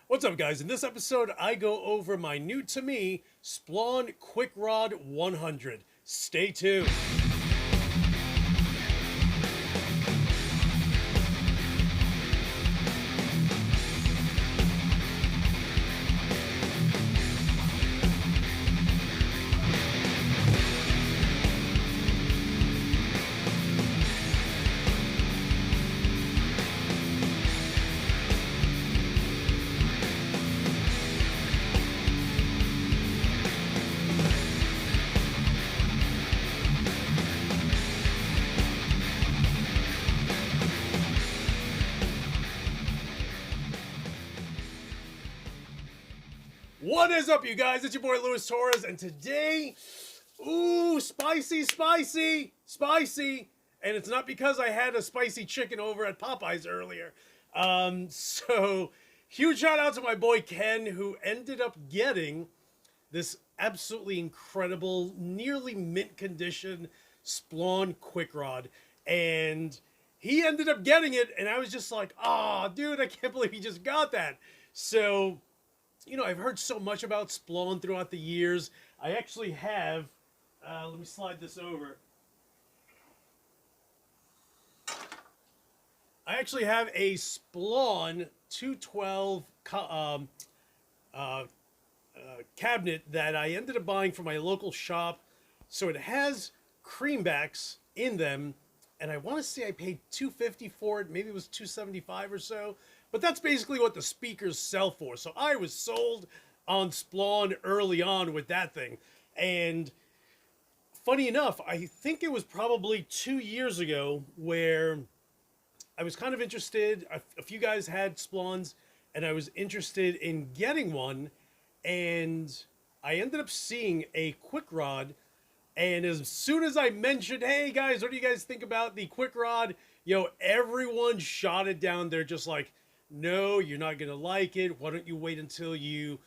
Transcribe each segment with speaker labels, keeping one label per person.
Speaker 1: What's up, guys? In this episode, I go over my new to me Splawn Quick Rod 100. Stay tuned. What is up, you guys? It's your boy Louis Torres, and today, spicy. And it's not because I had a spicy chicken over at Popeyes earlier. So huge shout out to my boy Ken, who ended up getting this absolutely incredible, nearly mint condition Splawn Quick Rod. And he ended up getting it, and I was just like, dude, I can't believe he just got that. So, you know, I've heard so much about Splawn throughout the years. I actually have, let me slide this over. I actually have a Splawn 212 cabinet that I ended up buying from my local shop. So it has creambacks in them, and I want to say I paid $250 for it. Maybe it was $275 or so. But that's basically what the speakers sell for. So I was sold on Splawn early on with that thing. And funny enough, I think it was probably 2 years ago where I was kind of interested. A few guys had Splawns, and I was interested in getting one. And I ended up seeing a Quick Rod. And as soon as I mentioned, hey guys, what do you guys think about the Quick Rod? Everyone shot it down. They're just like, no, you're not going to like it. Why don't you wait until you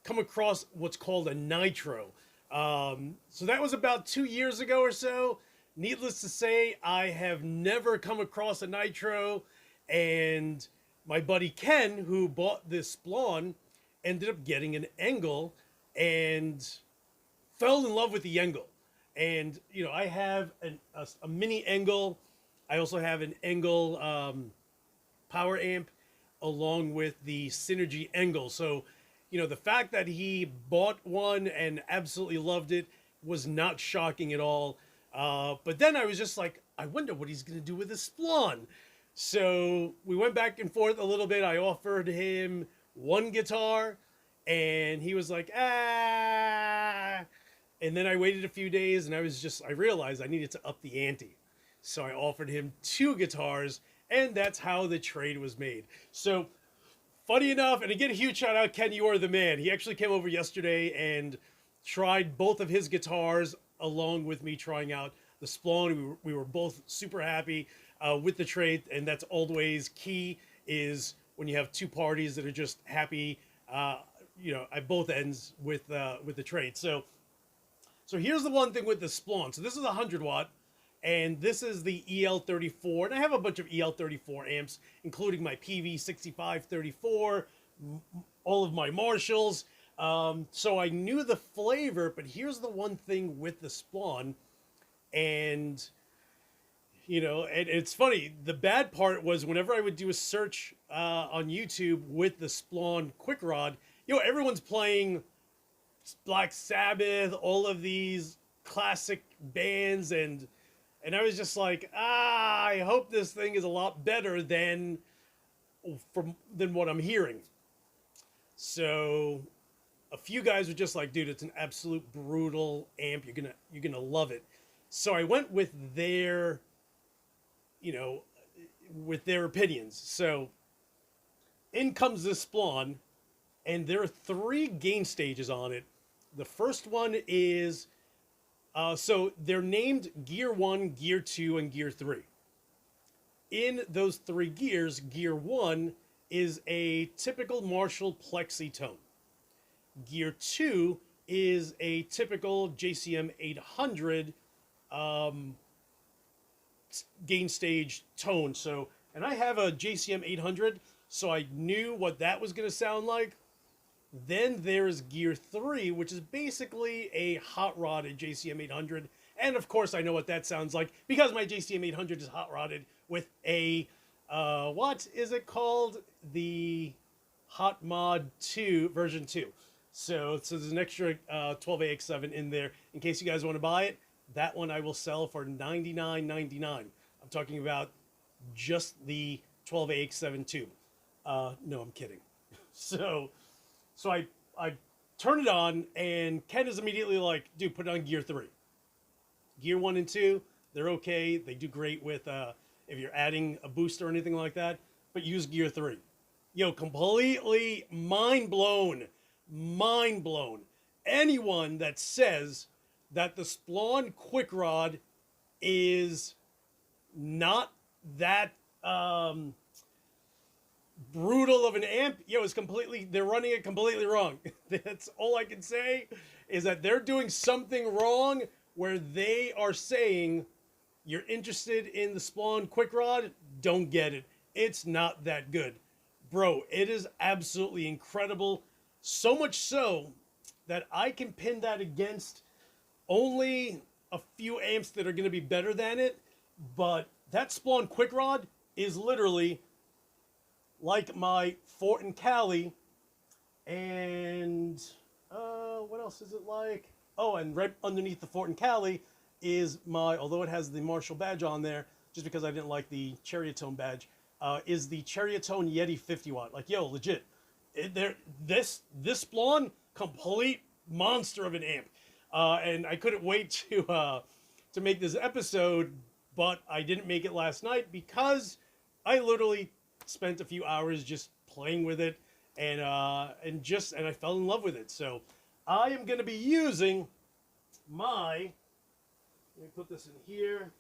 Speaker 1: come across what's called a Nitro? So that was about 2 years ago or so. Needless to say, I have never come across a Nitro. And my buddy Ken, who bought this Splawn, ended up getting an Engel and fell in love with the Engel. And, I have a mini Engel. I also have an Engel power amp, along with the Synergy Engel. So, the fact that he bought one and absolutely loved it was not shocking at all. But then I was just like, I wonder what he's going to do with his Splawn. So we went back and forth a little bit. I offered him one guitar, and he was like, And then I waited a few days, and I realized I needed to up the ante. So I offered him two guitars, and that's how the trade was made. So, funny enough, and again, a huge shout out, Ken, you are the man. He actually came over yesterday and tried both of his guitars along with me trying out the Splawn. We were both super happy with the trade, and that's always key, is when you have two parties that are just happy, at both ends with the trade. So here's the one thing with the Splawn. So this is a 100 watt. And this is the EL34, and I have a bunch of EL34 amps, including my PV6534, all of my Marshalls. So I knew the flavor, but here's the one thing with the Splawn, and it's funny. The bad part was whenever I would do a search on YouTube with the Splawn Quick Rod, everyone's playing Black Sabbath, all of these classic bands, and I was just like, I hope this thing is a lot better than what I'm hearing. So a few guys were just like, dude, it's an absolute brutal amp. You're gonna love it. So I went with their opinions. So in comes this Splawn, and there are 3 gain stages on it. The first one is, so they're named Gear 1, Gear 2, and Gear 3. In those 3 gears, Gear 1 is a typical Marshall plexi tone. Gear 2 is a typical JCM 800 gain stage tone. So, and I have a JCM 800. So I knew what that was going to sound like. Then there's Gear 3, which is basically a hot rodded JCM 800. And of course, I know what that sounds like because my JCM 800 is hot rodded with a, what is it called? The Hot Mod 2, version 2. So there's an extra 12AX7 in there in case you guys want to buy it. That one I will sell for $99.99. I'm talking about just the 12AX7 tube. No, I'm kidding. So I turn it on, and Ken is immediately like, dude, put it on Gear 3. Gear 1 and 2, they're okay. They do great with if you're adding a booster or anything like that, but use Gear 3. Yo, completely mind blown. Mind blown. Anyone that says that the Splawn Quick Rod is not that brutal of an amp, yo, is completely, they're running it completely wrong. That's all I can say, is that they're doing something wrong where they are saying, you're interested in the Splawn Quick Rod, don't get it. It's not that good. Bro, it is absolutely incredible. So much so that I can pin that against only a few amps that are going to be better than it. But that Splawn Quick Rod is literally like my Fort and Cali. And what else is it like? Oh, and right underneath the Fort and Cali is my, although it has the Marshall badge on there, just because I didn't like the Chariotone badge, is the Chariotone Yeti 50 watt. Like, yo, legit. This Splawn, complete monster of an amp. And I couldn't wait to make this episode, but I didn't make it last night because I literally spent a few hours just playing with it, and I fell in love with it. So I am going to be using my, let me put this in here.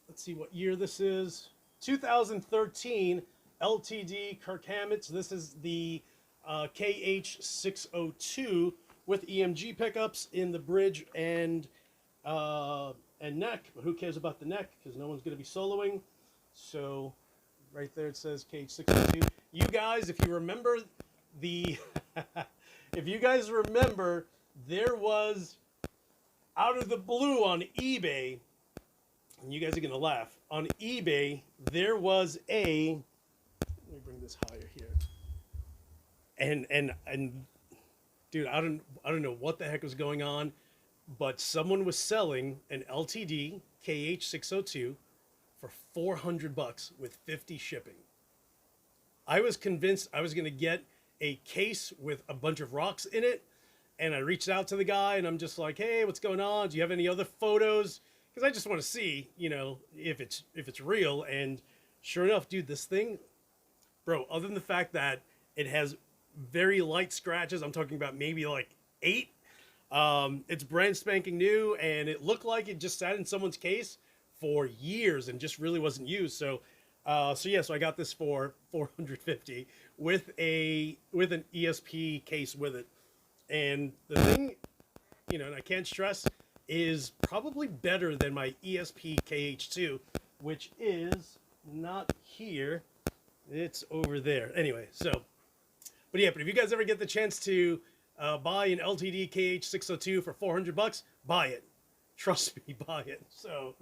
Speaker 1: Let's see what year this is. 2013 LTD Kirk Hammett. So this is the KH602 with EMG pickups in the bridge and neck. But who cares about the neck? Because no one's going to be soloing. So right there it says KH602. You guys, if you remember the, if you guys remember, there was out of the blue on eBay, and you guys are going to laugh, on eBay, there was a, let me bring this higher here. And dude, I don't know what the heck was going on, but someone was selling an LTD KH602 for $400 with 50 shipping. I was convinced I was going to get a case with a bunch of rocks in it, and I reached out to the guy, and I'm just like, hey, what's going on? Do you have any other photos? Because I just want to see, you know, if it's real. And sure enough, dude, this thing, bro, other than the fact that it has very light scratches, I'm talking about maybe like 8. It's brand spanking new, and it looked like it just sat in someone's case for years and just really wasn't used. So I got this for $450 with an ESP case with it. And the thing, you know, and I can't stress, is probably better than my ESP KH2, which is not here. It's over there. Anyway, so, but if you guys ever get the chance to buy an LTD KH602 for $400, buy it. Trust me, buy it. So,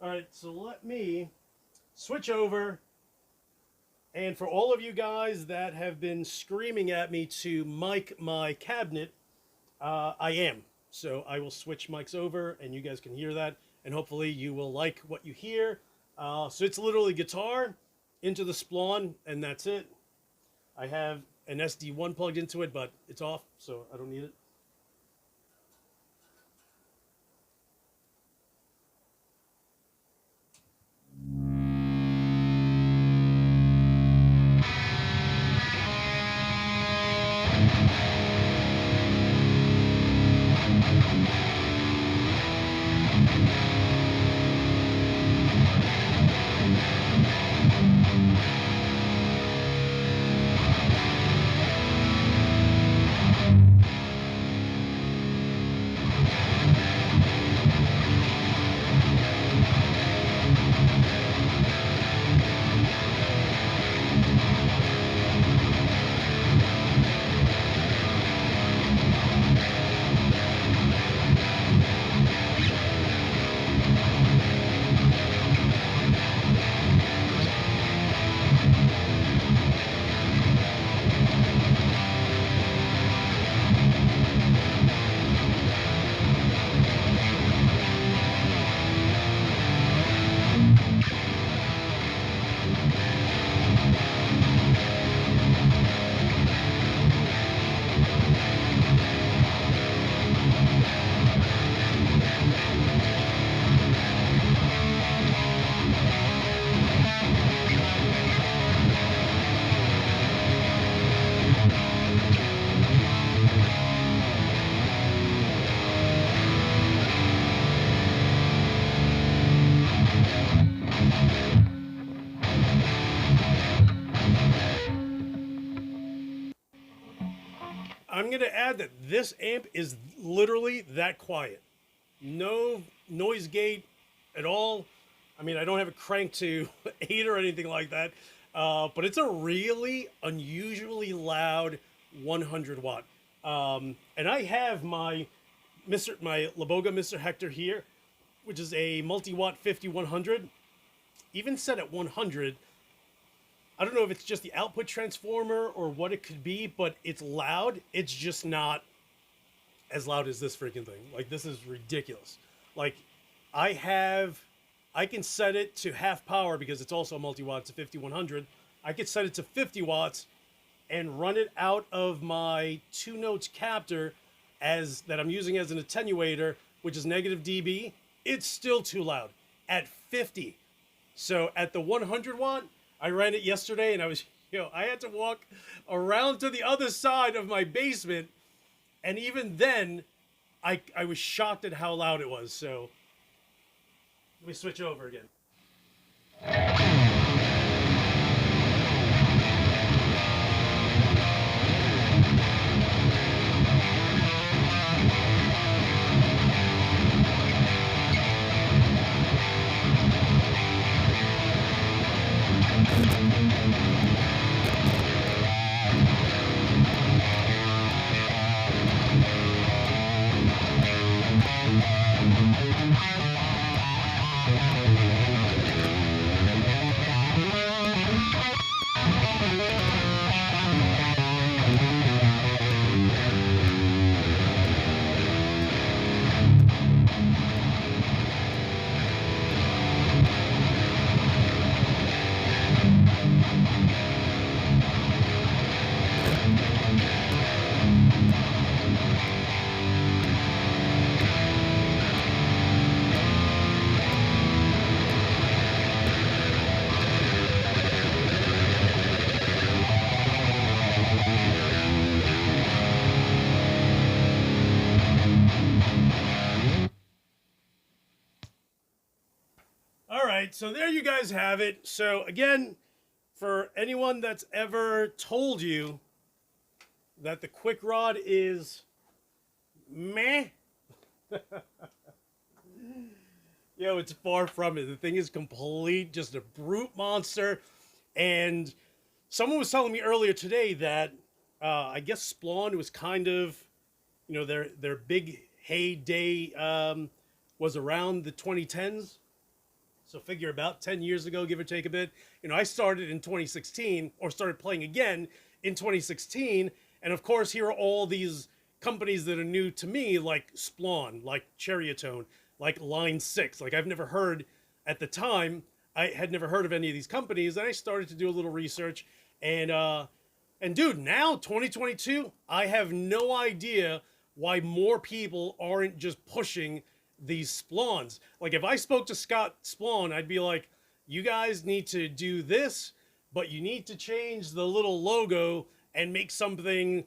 Speaker 1: all right, so let me switch over. And for all of you guys that have been screaming at me to mic my cabinet, I am. So I will switch mics over, and you guys can hear that, and hopefully you will like what you hear. So it's literally guitar into the Splawn, and that's it. I have an SD1 plugged into it, but it's off, so I don't need it. I'm going to add that this amp is literally that quiet. No noise gate at all. I mean, I don't have it cranked to 8 or anything like that. But it's a really unusually loud 100 watt. And I have my Laboga Mr. Hector here, which is a multi-watt 5100. Even set at 100, I don't know if it's just the output transformer or what it could be, but it's loud. It's just not as loud as this freaking thing. Like, this is ridiculous. Like, I can set it to half power because it's also a multi-watt. It's a 5100. I could set it to 50 watts and run it out of my 2 notes captor that I'm using as an attenuator, which is negative dB. It's still too loud at 50. So at the 100 watt, I ran it yesterday and I had to walk around to the other side of my basement. And even then, I was shocked at how loud it was. So let me switch over again. So there you guys have it. So again, for anyone that's ever told you that the Quick Rod is meh, yo, it's far from it. The thing is complete, just a brute monster. And someone was telling me earlier today that I guess Splawn was kind of, their big heyday was around the 2010s. So figure about 10 years ago, give or take a bit. I started in 2016, or started playing again in 2016. And of course, here are all these companies that are new to me, like Splawn, like Cheriotone, like Line 6. Like, I've never heard, at the time, I had never heard of any of these companies. And I started to do a little research. And dude, now, 2022, I have no idea why more people aren't just pushing these Splawns. Like, if I spoke to Scott Splawn, I'd be like, you guys need to do this, but you need to change the little logo and make something,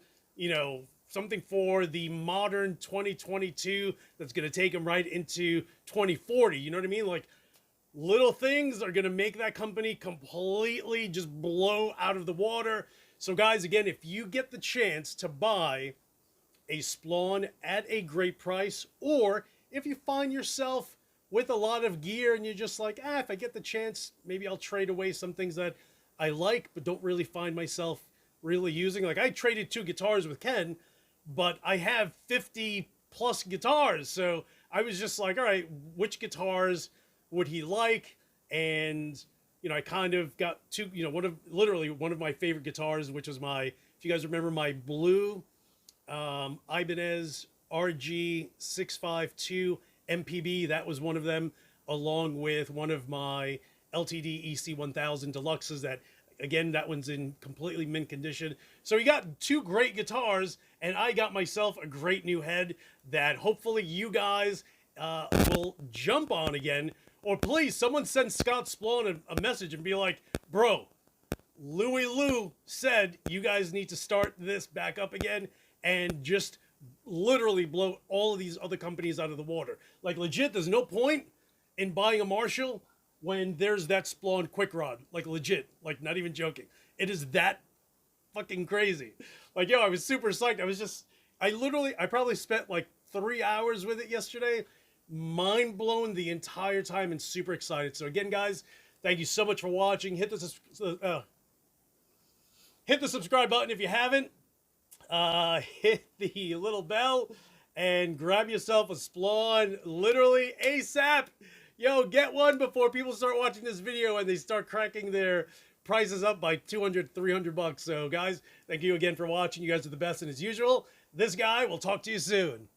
Speaker 1: something for the modern 2022 that's going to take them right into 2040. You know what I mean? Like, little things are going to make that company completely just blow out of the water. So guys, again, if you get the chance to buy a Splawn at a great price, or if you find yourself with a lot of gear and you're just like, if I get the chance, maybe I'll trade away some things that I like but don't really find myself really using. Like, I traded 2 guitars with Ken, but I have 50 plus guitars. So I was just like, all right, which guitars would he like? And, I kind of got 2, literally one of my favorite guitars, which was if you guys remember, my blue Ibanez RG652 MPB. That was one of them, along with one of my LTD EC1000 Deluxes that, again, that one's in completely mint condition. So you got 2 great guitars, and I got myself a great new head that hopefully you guys will jump on again. Or please, someone send Scott Splawn a message and be like, bro, Louie Lou said you guys need to start this back up again and just literally blow all of these other companies out of the water. Like, legit, there's no point in buying a Marshall when there's that Splawn Quick Rod. Like, legit, like, not even joking. It is that fucking crazy. Like, yo, I was super psyched. I probably spent like 3 hours with it yesterday. Mind blown the entire time and super excited. So again, guys, thank you so much for watching. Hit the subscribe button if you haven't. Hit the little bell and grab yourself a Splawn literally ASAP. Yo, get one before people start watching this video and they start cracking their prices up by 200, 300 bucks. So guys, thank you again for watching. You guys are the best, and as usual, this guy will talk to you soon.